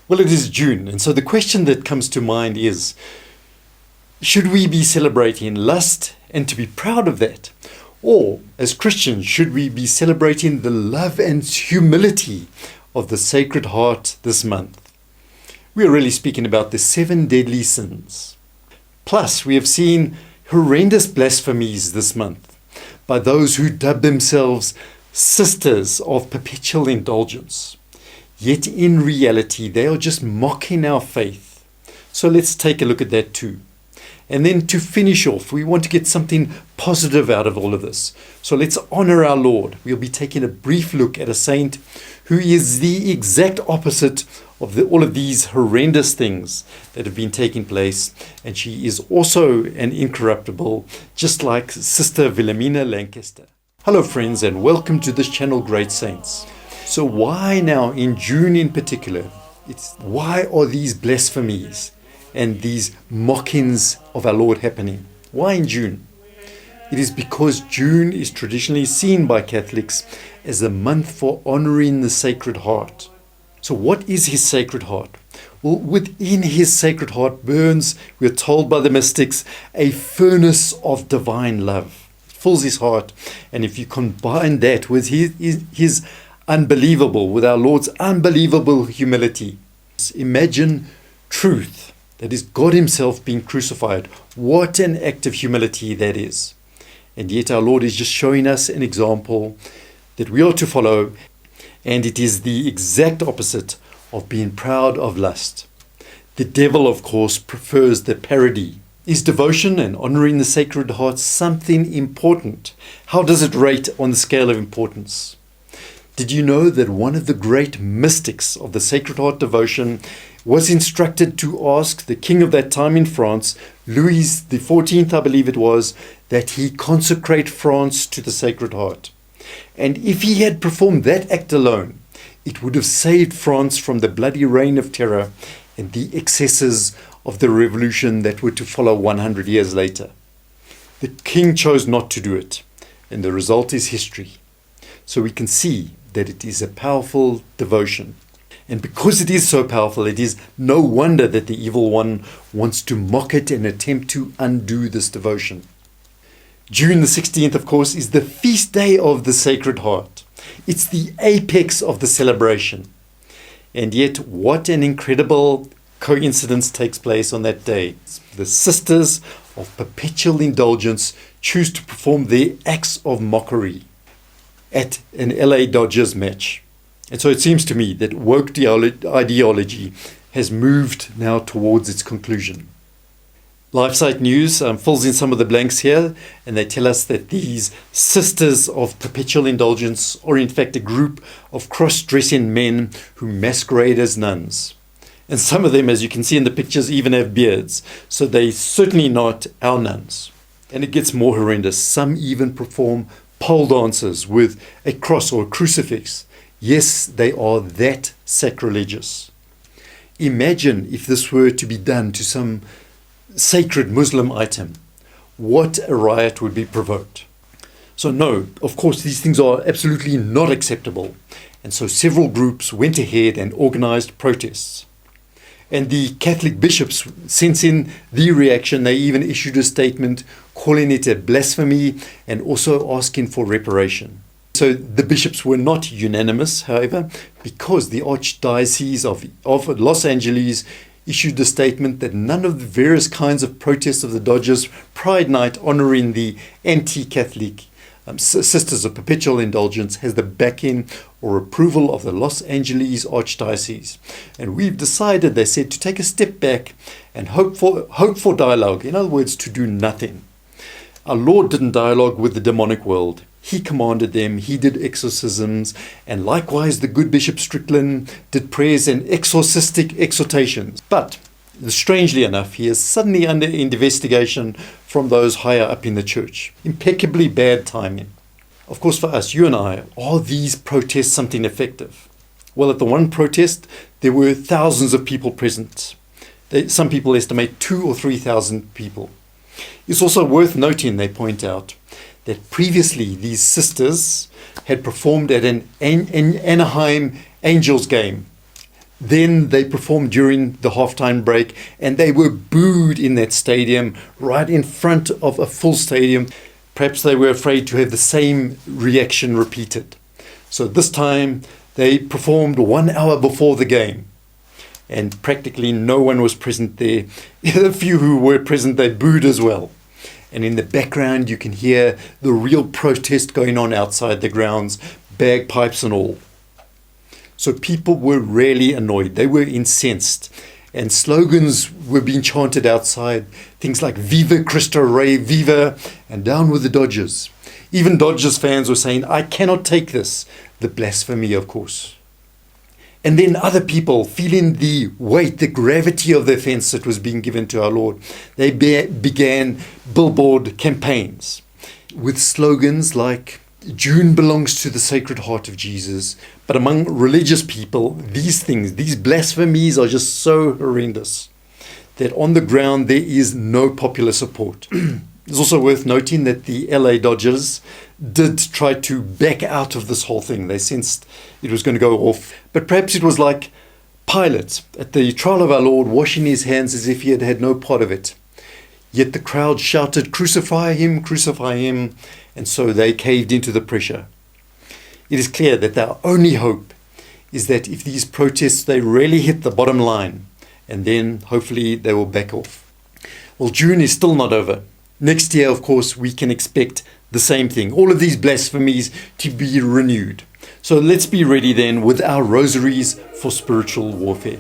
Well, it is June, and so the question that comes to mind is, should we be celebrating lust and to be proud of that? Or, as Christians, should we be celebrating the love and humility of the Sacred Heart this month? We are really speaking about the 7 deadly sins. Plus, we have seen horrendous blasphemies this month by those who dub themselves sisters of perpetual indulgence. Yet in reality, they are just mocking our faith. So let's take a look at that too. And then to finish off, we want to get something positive out of all of this. So let's honor our Lord. We'll be taking a brief look at a saint who is the exact opposite of all of these horrendous things that have been taking place. And she is also an incorruptible, just like Sister Wilhelmina Lancaster. Hello friends, and welcome to this channel, Great Saints. So why now, in June in particular, why are these blasphemies and these mockings of our Lord happening? Why in June? It is because June is traditionally seen by Catholics as a month for honoring the Sacred Heart. So what is his Sacred Heart? Well, within his Sacred Heart burns, we're told by the mystics, a furnace of divine love. It fills his heart, and if you combine that with his unbelievable, with our Lord's unbelievable humility, imagine truth. That is God himself being crucified. What an act of humility that is. And yet our Lord is just showing us an example that we are to follow. And it is the exact opposite of being proud of lust. The devil, of course, prefers the parody. Is devotion and honoring the Sacred Heart something important? How does it rate on the scale of importance? Did you know that one of the great mystics of the Sacred Heart devotion was instructed to ask the king of that time in France, Louis XIV, I believe it was, that he consecrate France to the Sacred Heart? And if he had performed that act alone, it would have saved France from the bloody reign of terror and the excesses of the revolution that were to follow 100 years later. The king chose not to do it, and the result is history. So we can see that it is a powerful devotion. And because it is so powerful, it is no wonder that the evil one wants to mock it and attempt to undo this devotion. June the 16th, of course, is the feast day of the Sacred Heart. It's the apex of the celebration. And yet, what an incredible coincidence takes place on that day. The sisters of perpetual indulgence choose to perform their acts of mockery at an LA Dodgers match. And so it seems to me that woke ideology has moved now towards its conclusion. LifeSite News fills in some of the blanks here, and they tell us that these sisters of perpetual indulgence are in fact a group of cross-dressing men who masquerade as nuns. And some of them, as you can see in the pictures, even have beards. So they're certainly not our nuns. And it gets more horrendous. Some even perform pole dances with a cross or a crucifix. Yes, they are that sacrilegious. Imagine if this were to be done to some sacred Muslim item. What a riot would be provoked. So no, of course, these things are absolutely not acceptable. And so several groups went ahead and organized protests. And the Catholic bishops, sensing the reaction, they even issued a statement calling it a blasphemy and also asking for reparation. So the bishops were not unanimous, however, because the Archdiocese of Los Angeles issued a statement that none of the various kinds of protests of the Dodgers Pride Night honoring the anti-Catholic Sisters of Perpetual Indulgence has the backing or approval of the Los Angeles Archdiocese. And we've decided, they said, to take a step back and hope for dialogue. In other words, to do nothing. Our Lord didn't dialogue with the demonic world. He commanded them, he did exorcisms, and likewise the good Bishop Strickland did prayers and exorcistic exhortations. But strangely enough, he is suddenly under investigation from those higher up in the church. Impeccably bad timing. Of course, for us, you and I, are these protests something effective? Well, at the one protest, there were thousands of people present. Some people estimate 2,000 or 3,000 people. It's also worth noting, they point out, that previously these sisters had performed at an Anaheim Angels game. Then they performed during the halftime break, and they were booed in that stadium, right in front of a full stadium. Perhaps they were afraid to have the same reaction repeated. So this time they performed 1 hour before the game, and practically no one was present there. The few who were present, they booed as well. And in the background you can hear the real protest going on outside the grounds, bagpipes and all. So people were really annoyed. They were incensed. And slogans were being chanted outside. Things like "Viva Cristo Rey, Viva," and "Down with the Dodgers." Even Dodgers fans were saying, "I cannot take this." The blasphemy, of course. And then other people, feeling the weight, the gravity of the offense that was being given to our Lord, they began billboard campaigns with slogans like, "June belongs to the Sacred Heart of Jesus." But among religious people, these things, these blasphemies are just so horrendous that on the ground there is no popular support. It's also worth noting that the LA Dodgers did try to back out of this whole thing. They sensed it was going to go off. But perhaps it was like Pilate at the trial of our Lord, washing his hands as if he had had no part of it. Yet the crowd shouted, "Crucify him, crucify him," and so they caved into the pressure. It is clear that our only hope is that if these protests, they really hit the bottom line, and then hopefully they will back off. Well, June is still not over. Next year, of course, we can expect the same thing, all of these blasphemies to be renewed. So let's be ready then with our rosaries for spiritual warfare.